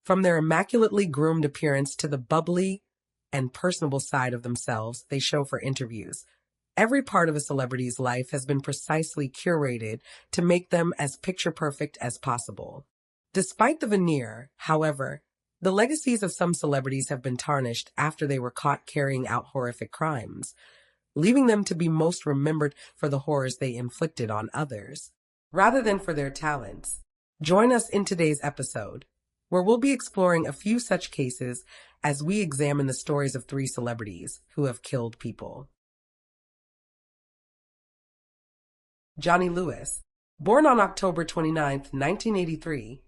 From their immaculately groomed appearance to the bubbly and personable side of themselves they show for interviews, every part of a celebrity's life has been precisely curated to make them as picture-perfect as possible. Despite the veneer, however, the legacies of some celebrities have been tarnished after they were caught carrying out horrific crimes, leaving them to be most remembered for the horrors they inflicted on others, rather than for their talents. Join us in today's episode, where we'll be exploring a few such cases as we examine the stories of 3 celebrities who have killed people. Johnny Lewis. Born on October 29, 1983,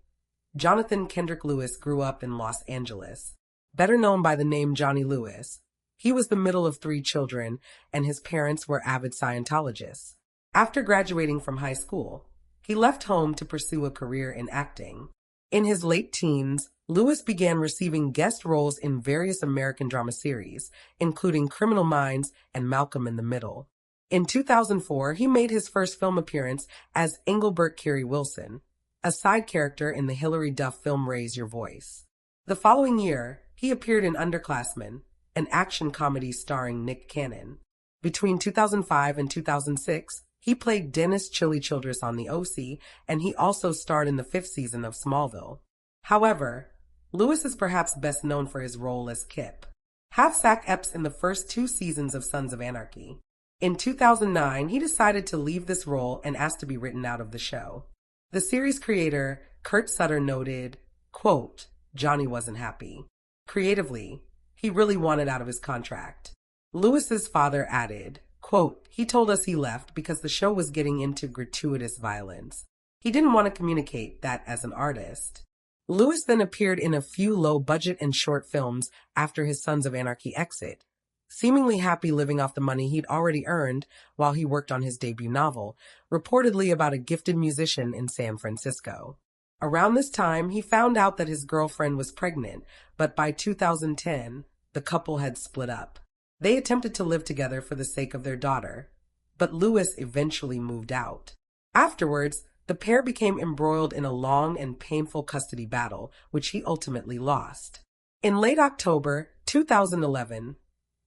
Jonathan Kendrick Lewis grew up in Los Angeles. Better known by the name Johnny Lewis, he was the middle of 3 children, and his parents were avid Scientologists. After graduating from high school, he left home to pursue a career in acting. In his late teens, Lewis began receiving guest roles in various American drama series, including Criminal Minds and Malcolm in the Middle. In 2004, he made his first film appearance as Engelbert Kerry Wilson, a side character in the Hilary Duff film Raise Your Voice. The following year, he appeared in Underclassmen, an action comedy starring Nick Cannon. Between 2005 and 2006, he played Dennis Chili Childress on The OC, and he also starred in the 5th season of Smallville. However, Lewis is perhaps best known for his role as Kip, half-Zach Epps in the first 2 seasons of Sons of Anarchy. In 2009, he decided to leave this role and asked to be written out of the show. The series creator, Kurt Sutter, noted, quote, "Johnny wasn't happy. Creatively, he really wanted out of his contract." Lewis's father added, quote, "He told us he left because the show was getting into gratuitous violence. He didn't want to communicate that as an artist." Lewis then appeared in a few low-budget and short films after his Sons of Anarchy exit, seemingly happy living off the money he'd already earned while he worked on his debut novel, reportedly about a gifted musician in San Francisco. Around this time, he found out that his girlfriend was pregnant, but by 2010, the couple had split up. They attempted to live together for the sake of their daughter, but Lewis eventually moved out. Afterwards, the pair became embroiled in a long and painful custody battle, which he ultimately lost. In late October 2011,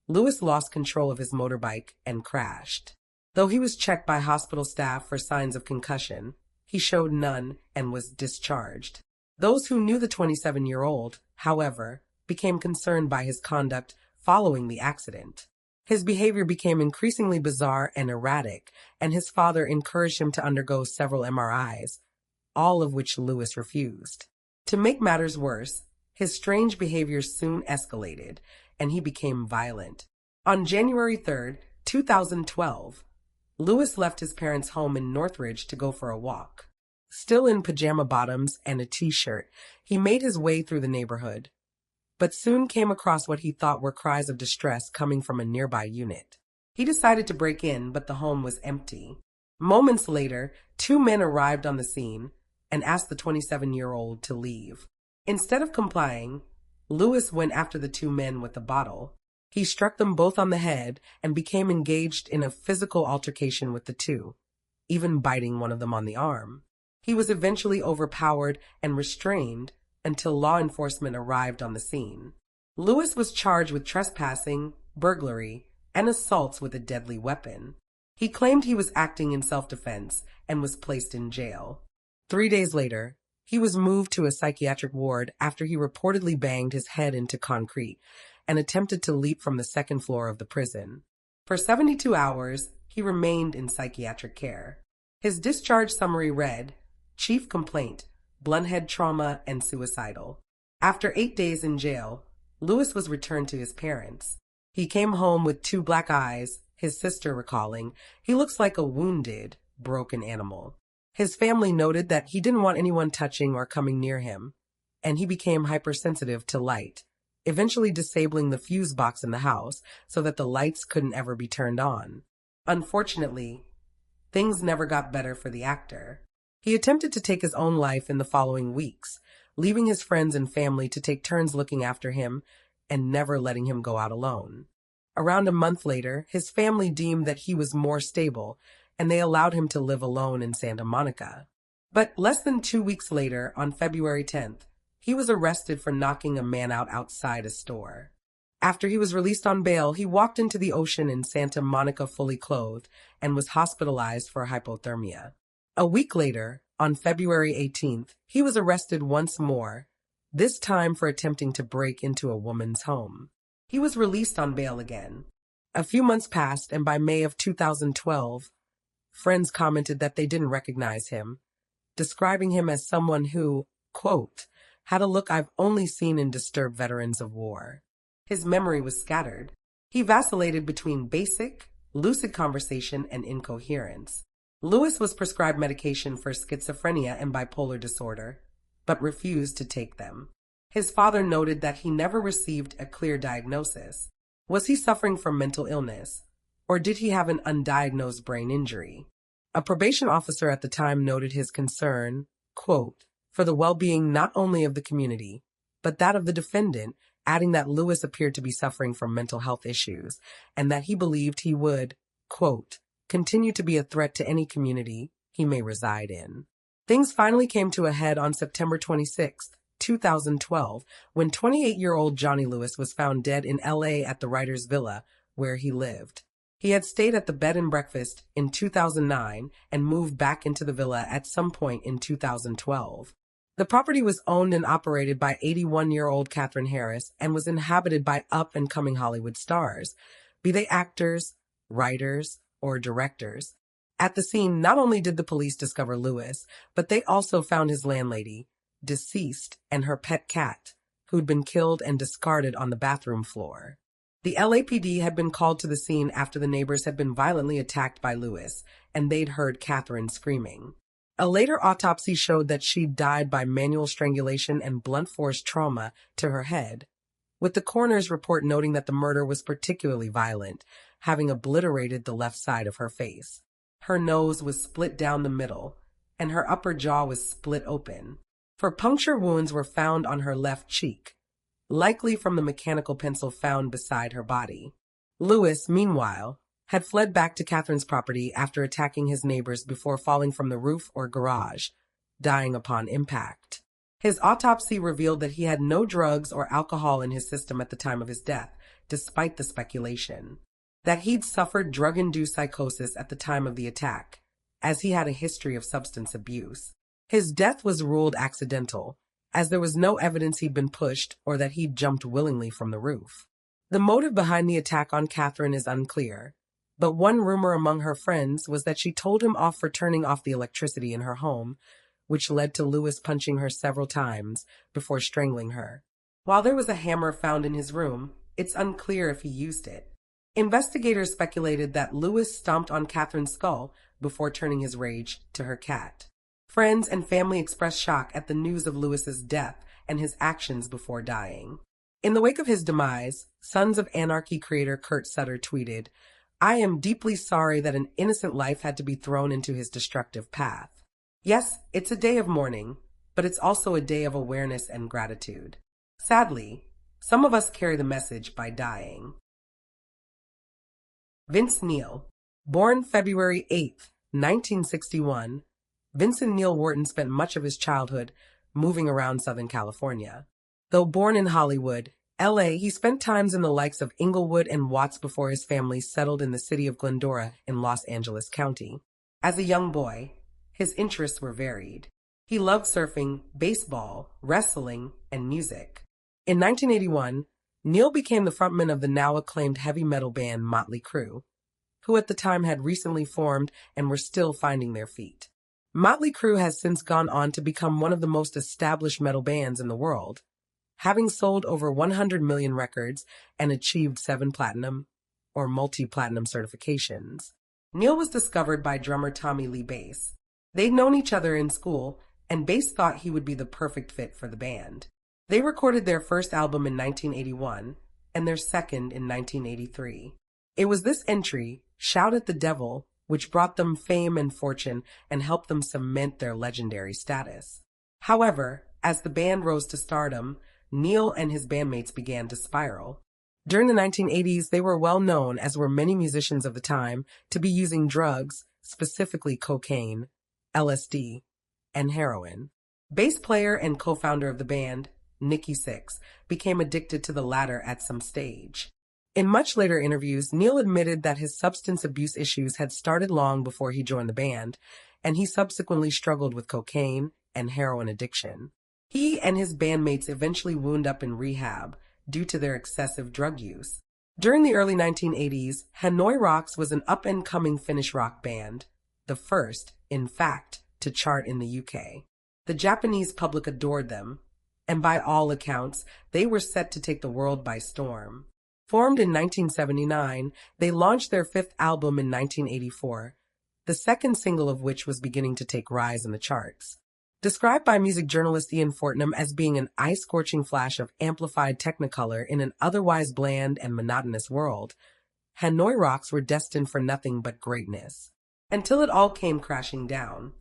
Lewis lost control of his motorbike and crashed. Though he was checked by hospital staff for signs of concussion, he showed none and was discharged. Those who knew the 27-year-old, however, became concerned by his conduct following the accident. His behavior became increasingly bizarre and erratic, and his father encouraged him to undergo several MRIs, all of which Lewis refused. To make matters worse, his strange behavior soon escalated, and he became violent. On January 3, 2012, Lewis left his parents' home in Northridge to go for a walk. Still in pajama bottoms and a t-shirt, he made his way through the neighborhood, but soon came across what he thought were cries of distress coming from a nearby unit. He decided to break in, but the home was empty. Moments later, 2 men arrived on the scene and asked the 27-year-old to leave. Instead of complying, Lewis went after the 2 men with a bottle. He struck them both on the head and became engaged in a physical altercation with the 2, even biting one of them on the arm. He was eventually overpowered and restrained until law enforcement arrived on the scene. Lewis was charged with trespassing, burglary, and assaults with a deadly weapon. He claimed he was acting in self-defense and was placed in jail. 3 days later, he was moved to a psychiatric ward after he reportedly banged his head into concrete and attempted to leap from the 2nd floor of the prison. For 72 hours, he remained in psychiatric care. His discharge summary read, "Chief complaint, blunt head trauma and suicidal." After 8 days in jail, Lewis was returned to his parents. He came home with 2 black eyes, his sister recalling, "He looks like a wounded, broken animal." His family noted that he didn't want anyone touching or coming near him, and he became hypersensitive to light, eventually disabling the fuse box in the house so that the lights couldn't ever be turned on. Unfortunately, things never got better for the actor. He attempted to take his own life in the following weeks, leaving his friends and family to take turns looking after him and never letting him go out alone. Around a month later, his family deemed that he was more stable, and they allowed him to live alone in Santa Monica. But less than 2 weeks later, on February 10th, he was arrested for knocking a man out outside a store. After he was released on bail, he walked into the ocean in Santa Monica fully clothed and was hospitalized for hypothermia. A week later, on February 18th, he was arrested once more, this time for attempting to break into a woman's home. He was released on bail again. A few months passed, and by May of 2012, friends commented that they didn't recognize him, describing him as someone who, quote, had a look I've only seen in disturbed veterans of war. His memory was scattered. He vacillated between basic, lucid conversation and incoherence. Lewis was prescribed medication for schizophrenia and bipolar disorder, but refused to take them. His father noted that he never received a clear diagnosis. Was he suffering from mental illness, or did he have an undiagnosed brain injury? A probation officer at the time noted his concern, quote, for the well-being not only of the community, but that of the defendant, adding that Lewis appeared to be suffering from mental health issues and that he believed he would, quote, continue to be a threat to any community he may reside in. Things finally came to a head on September 26, 2012, when 28-year-old Johnny Lewis was found dead in L.A. at the writer's villa where he lived. He had stayed at the bed and breakfast in 2009 and moved back into the villa at some point in 2012. The property was owned and operated by 81-year-old Catherine Harris and was inhabited by up-and-coming Hollywood stars, be they actors, writers, or directors. At the scene, not only did the police discover Lewis, but they also found his landlady, deceased, and her pet cat, who'd been killed and discarded on the bathroom floor. The LAPD had been called to the scene after the neighbors had been violently attacked by Lewis, and they'd heard Catherine screaming. A later autopsy showed that she died by manual strangulation and blunt force trauma to her head, with the coroner's report noting that the murder was particularly violent, having obliterated the left side of her face. Her nose was split down the middle, and her upper jaw was split open. For puncture wounds were found on her left cheek, likely from the mechanical pencil found beside her body. Lewis, meanwhile, had fled back to Catherine's property after attacking his neighbors before falling from the roof or garage, dying upon impact. His autopsy revealed that he had no drugs or alcohol in his system at the time of his death, despite the speculation that he'd suffered drug-induced psychosis at the time of the attack, as he had a history of substance abuse. His death was ruled accidental, as there was no evidence he'd been pushed or that he'd jumped willingly from the roof. The motive behind the attack on Catherine is unclear, but one rumor among her friends was that she told him off for turning off the electricity in her home, which led to Lewis punching her several times before strangling her. While there was a hammer found in his room, it's unclear if he used it. Investigators speculated that Lewis stomped on Catherine's skull before turning his rage to her cat. Friends and family expressed shock at the news of Lewis's death and his actions before dying. In the wake of his demise, Sons of Anarchy creator Kurt Sutter tweeted, "I am deeply sorry that an innocent life had to be thrown into his destructive path." Yes, it's a day of mourning, but it's also a day of awareness and gratitude. Sadly, some of us carry the message by dying. Vince Neil. Born February 8, 1961, Vincent Neil Wharton spent much of his childhood moving around Southern California. Though born in Hollywood, LA, he spent times in the likes of Inglewood and Watts before his family settled in the city of Glendora in Los Angeles County. As a young boy, his interests were varied. He loved surfing, baseball, wrestling, and music. In 1981, Neil became the frontman of the now acclaimed heavy metal band Motley Crue, who at the time had recently formed and were still finding their feet. Motley Crue has since gone on to become one of the most established metal bands in the world, having sold over 100 million records and achieved 7 platinum or multi-platinum certifications. Neil was discovered by drummer Tommy Lee Bass. They'd known each other in school, and Bass thought he would be the perfect fit for the band. They recorded their first album in 1981 and their second in 1983. It was this entry, Shout at the Devil, which brought them fame and fortune and helped them cement their legendary status. However, as the band rose to stardom, Neil and his bandmates began to spiral. During the 1980s, they were well known, as were many musicians of the time, to be using drugs, specifically cocaine, LSD, and heroin. Bass player and co-founder of the band, Nikki Sixx, became addicted to the latter at some stage. In much later interviews, Neil admitted that his substance abuse issues had started long before he joined the band, and he subsequently struggled with cocaine and heroin addiction. He and his bandmates eventually wound up in rehab due to their excessive drug use. During the early 1980s, Hanoi Rocks was an up-and-coming Finnish rock band, the first, in fact, to chart in the UK. The Japanese public adored them, and by all accounts, they were set to take the world by storm. Formed in 1979, they launched their fifth album in 1984, the second single of which was beginning to take rise in the charts. Described by music journalist Ian Fortnum as being an eye-scorching flash of amplified technicolor in an otherwise bland and monotonous world, Hanoi Rocks were destined for nothing but greatness. Until it all came crashing down.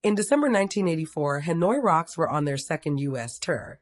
In December 1984, Hanoi Rocks were on their second U.S. tour,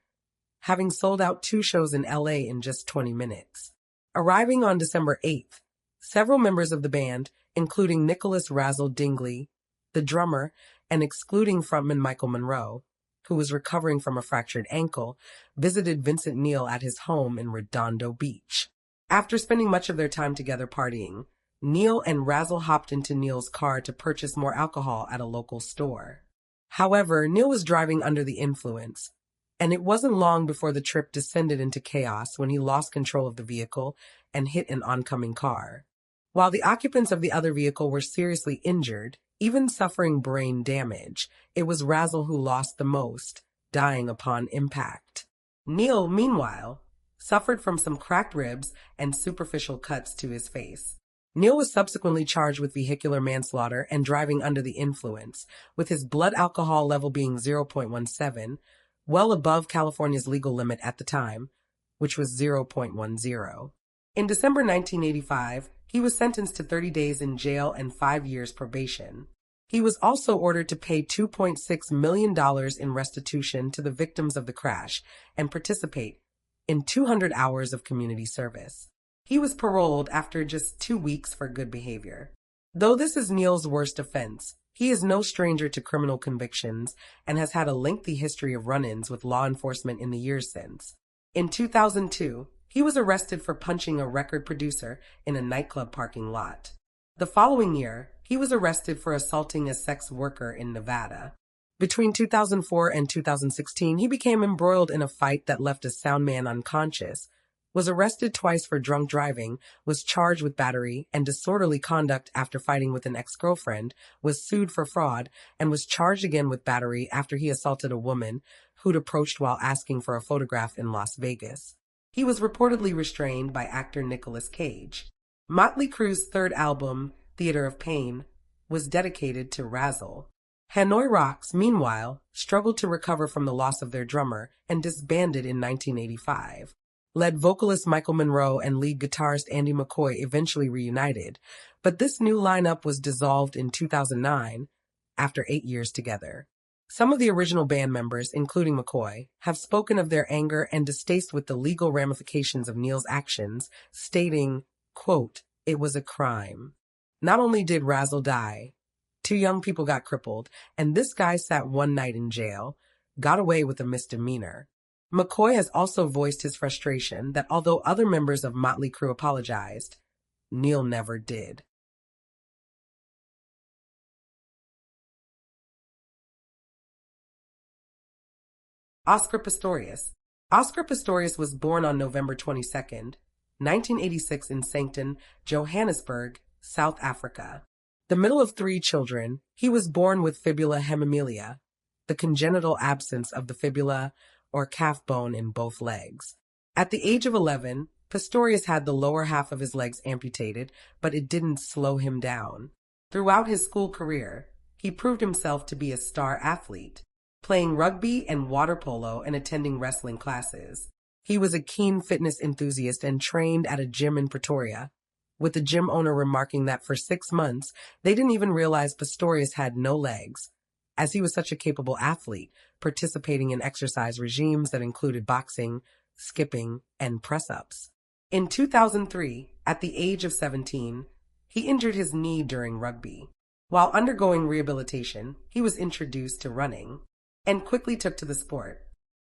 having sold out 2 shows in L.A. in just 20 minutes. Arriving on December 8th, several members of the band, including Nicholas Razzle Dingley, the drummer, and excluding frontman Michael Monroe, who was recovering from a fractured ankle, visited Vincent Neil at his home in Redondo Beach. After spending much of their time together partying, Neil and Razzle hopped into Neil's car to purchase more alcohol at a local store. However, Neil was driving under the influence, and it wasn't long before the trip descended into chaos when he lost control of the vehicle and hit an oncoming car. While the occupants of the other vehicle were seriously injured, even suffering brain damage, it was Razzle who lost the most, dying upon impact. Neil, meanwhile, suffered from some cracked ribs and superficial cuts to his face. Neil was subsequently charged with vehicular manslaughter and driving under the influence, with his blood alcohol level being 0.17, well above California's legal limit at the time, which was 0.10. In December 1985, he was sentenced to 30 days in jail and 5 years probation. He was also ordered to pay $2.6 million in restitution to the victims of the crash and participate in 200 hours of community service. He was paroled after just 2 weeks for good behavior. Though this is Neil's worst offense, he is no stranger to criminal convictions and has had a lengthy history of run-ins with law enforcement in the years since. In 2002, he was arrested for punching a record producer in a nightclub parking lot. The following year, he was arrested for assaulting a sex worker in Nevada. Between 2004 and 2016, he became embroiled in a fight that left a sound man unconscious, was arrested twice for drunk driving, was charged with battery and disorderly conduct after fighting with an ex-girlfriend, was sued for fraud, and was charged again with battery after he assaulted a woman who'd approached while asking for a photograph in Las Vegas. He was reportedly restrained by actor Nicolas Cage. Motley Crue's third album, Theater of Pain, was dedicated to Razzle. Hanoi Rocks, meanwhile, struggled to recover from the loss of their drummer and disbanded in 1985. Lead vocalist Michael Monroe and lead guitarist Andy McCoy eventually reunited, but this new lineup was dissolved in 2009 after 8 years together. Some of the original band members, including McCoy, have spoken of their anger and distaste with the legal ramifications of Neil's actions, stating, quote, "It was a crime. Not only did Razzle die, 2 young people got crippled, and this guy sat 1 night in jail, got away with a misdemeanor." McCoy has also voiced his frustration that although other members of Motley Crue apologized, Neil never did. Oscar Pistorius. Oscar Pistorius was born on November 22nd, 1986 in Sancton, Johannesburg, South Africa. The middle of 3 children, he was born with fibula hemimelia, the congenital absence of the fibula or calf bone in both legs. At the age of 11, Pistorius had the lower half of his legs amputated, but it didn't slow him down. Throughout his school career, he proved himself to be a star athlete, playing rugby and water polo and attending wrestling classes. He was a keen fitness enthusiast and trained at a gym in Pretoria, with the gym owner remarking that for 6 months, they didn't even realize Pistorius had no legs, as he was such a capable athlete, participating in exercise regimes that included boxing, skipping, and press-ups. In 2003, at the age of 17, he injured his knee during rugby. While undergoing rehabilitation, he was introduced to running and quickly took to the sport.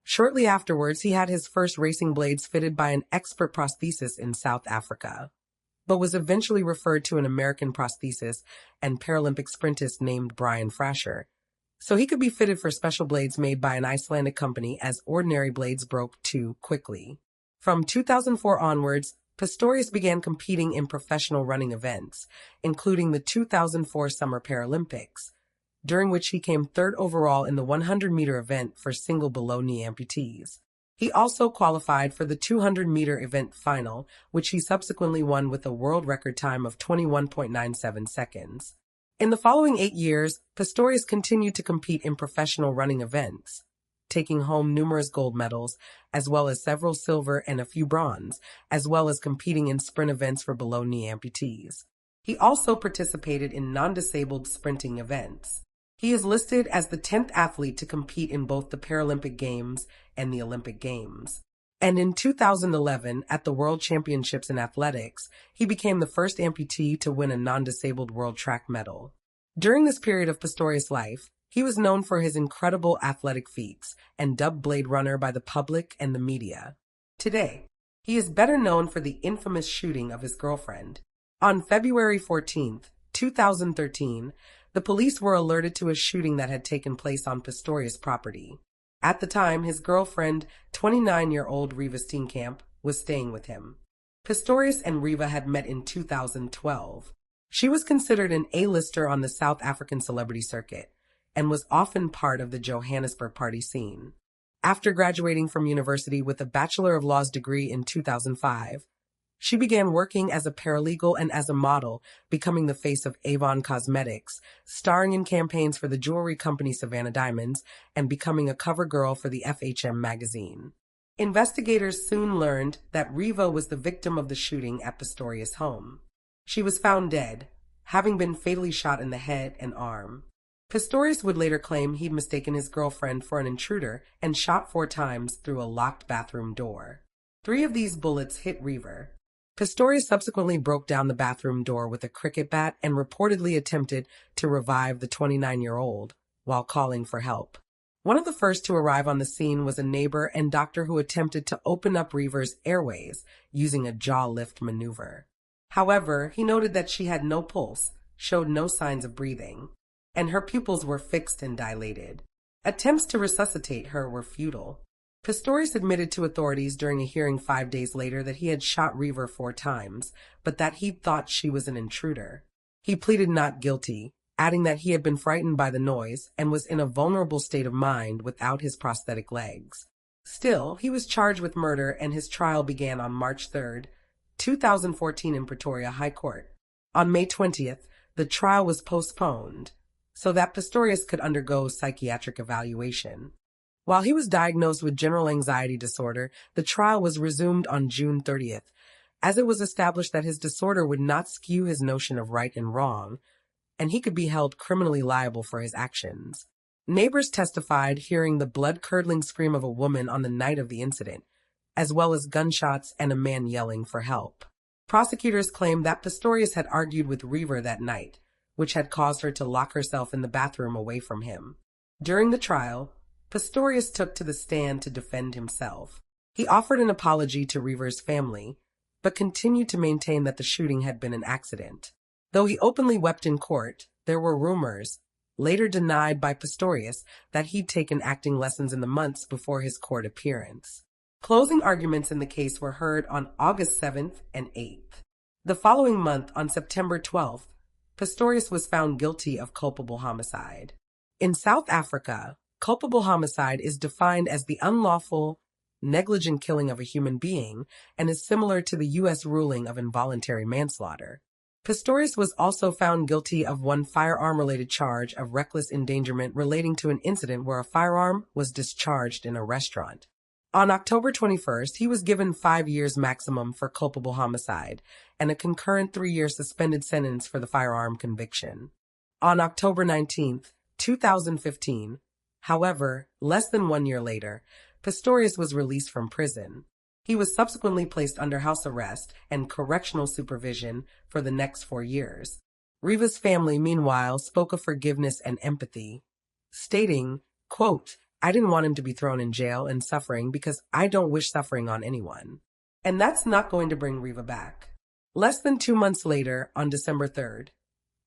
Shortly afterwards, he had his first racing blades fitted by an expert prosthesist in South Africa, but was eventually referred to an American prosthesist and Paralympic sprintist named Brian Frasher, so he could be fitted for special blades made by an Icelandic company as ordinary blades broke too quickly. From 2004 onwards, Pistorius began competing in professional running events, including the 2004 Summer Paralympics, during which he came third overall in the 100-meter event for single below-knee amputees. He also qualified for the 200-meter event final, which he subsequently won with a world record time of 21.97 seconds. In the following 8 years, Pistorius continued to compete in professional running events, taking home numerous gold medals, as well as several silver and a few bronze, as well as competing in sprint events for below-knee amputees. He also participated in non-disabled sprinting events. He is listed as the 10th athlete to compete in both the Paralympic Games and the Olympic Games. And in 2011, at the World Championships in Athletics, he became the first amputee to win a non-disabled world track medal. During this period of Pistorius' life, he was known for his incredible athletic feats and dubbed Blade Runner by the public and the media. Today, he is better known for the infamous shooting of his girlfriend. On February 14, 2013, the police were alerted to a shooting that had taken place on Pistorius' property. At the time, his girlfriend, 29-year-old Riva Steenkamp, was staying with him. Pistorius and Riva had met in 2012. She was considered an A-lister on the South African celebrity circuit and was often part of the Johannesburg party scene. After graduating from university with a Bachelor of Laws degree in 2005, she began working as a paralegal and as a model, becoming the face of Avon Cosmetics, starring in campaigns for the jewelry company Savannah Diamonds, and becoming a cover girl for the FHM magazine. Investigators soon learned that Riva was the victim of the shooting at Pistorius' home. She was found dead, having been fatally shot in the head and arm. Pistorius would later claim he'd mistaken his girlfriend for an intruder and shot 4 times through a locked bathroom door. 3 of these bullets hit Riva. Pistorius subsequently broke down the bathroom door with a cricket bat and reportedly attempted to revive the 29-year-old while calling for help. One of the first to arrive on the scene was a neighbor and doctor who attempted to open up Riva's airways using a jaw lift maneuver. However, he noted that she had no pulse, showed no signs of breathing, and her pupils were fixed and dilated. Attempts to resuscitate her were futile. Pistorius admitted to authorities during a hearing 5 days later that he had shot Riva 4 times, but that he thought she was an intruder. He pleaded not guilty, adding that he had been frightened by the noise and was in a vulnerable state of mind without his prosthetic legs. Still, he was charged with murder and his trial began on March 3, 2014 in Pretoria High Court. On May 20th, the trial was postponed so that Pistorius could undergo psychiatric evaluation. While he was diagnosed with general anxiety disorder, the trial was resumed on June 30th, as it was established that his disorder would not skew his notion of right and wrong, and he could be held criminally liable for his actions. Neighbors testified hearing the blood-curdling scream of a woman on the night of the incident, as well as gunshots and a man yelling for help. Prosecutors claimed that Pistorius had argued with Riva that night, which had caused her to lock herself in the bathroom away from him. During the trial, Pistorius took to the stand to defend himself. He offered an apology to Riva's family, but continued to maintain that the shooting had been an accident. Though he openly wept in court, there were rumors, later denied by Pistorius, that he'd taken acting lessons in the months before his court appearance. Closing arguments in the case were heard on August 7th and 8th. The following month, on September 12th, Pistorius was found guilty of culpable homicide. In South Africa, culpable homicide is defined as the unlawful, negligent killing of a human being and is similar to the U.S. ruling of involuntary manslaughter. Pistorius was also found guilty of one firearm-related charge of reckless endangerment relating to an incident where a firearm was discharged in a restaurant. On October 21st, he was given 5 years maximum for culpable homicide and a concurrent 3-year suspended sentence for the firearm conviction. On October 19th, 2015, however, less than 1 year later, Pistorius was released from prison. He was subsequently placed under house arrest and correctional supervision for the next 4 years. Riva's family, meanwhile, spoke of forgiveness and empathy, stating, quote, I didn't want him to be thrown in jail and suffering because I don't wish suffering on anyone. And that's not going to bring Riva back. Less than 2 months later, on December 3rd,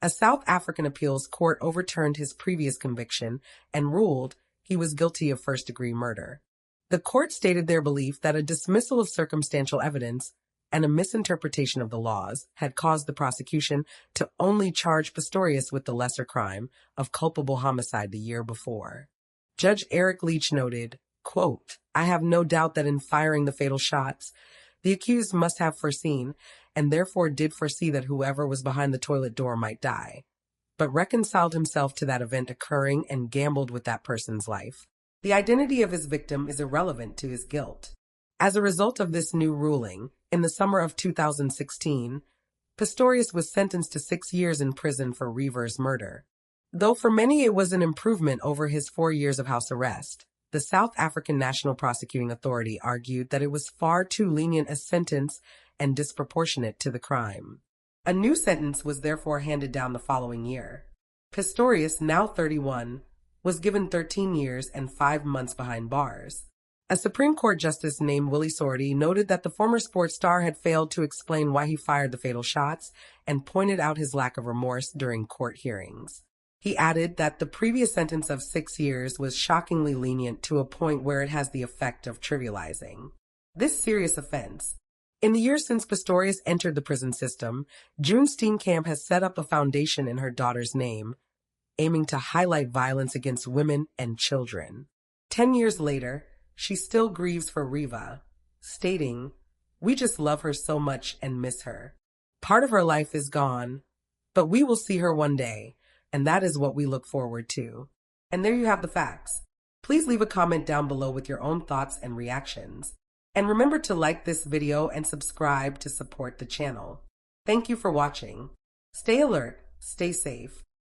a South African appeals court overturned his previous conviction and ruled he was guilty of first-degree murder. The court stated their belief that a dismissal of circumstantial evidence and a misinterpretation of the laws had caused the prosecution to only charge Pistorius with the lesser crime of culpable homicide the year before. Judge Eric Leach noted, quote, "I have no doubt that in firing the fatal shots, the accused must have foreseen, and therefore did foresee that whoever was behind the toilet door might die, but reconciled himself to that event occurring and gambled with that person's life. The identity of his victim is irrelevant to his guilt." As a result of this new ruling, in the summer of 2016, Pistorius was sentenced to 6 years in prison for Riva's murder. Though for many it was an improvement over his 4 years of house arrest, the South African National Prosecuting Authority argued that it was far too lenient a sentence and disproportionate to the crime. A new sentence was therefore handed down the following year. Pistorius, now 31, was given 13 years and 5 months behind bars. A Supreme Court justice named Willie Sorty noted that the former sports star had failed to explain why he fired the fatal shots and pointed out his lack of remorse during court hearings. He added that the previous sentence of 6 years was shockingly lenient to a point where it has the effect of trivializing this serious offense. In the years since Pistorius entered the prison system, June Steenkamp has set up a foundation in her daughter's name, aiming to highlight violence against women and children. 10 years later, she still grieves for Riva, stating, "We just love her so much and miss her. Part of her life is gone, but we will see her one day, and that is what we look forward to." And there you have the facts. Please leave a comment down below with your own thoughts and reactions. And remember to like this video and subscribe to support the channel. Thank you for watching. Stay alert, stay safe,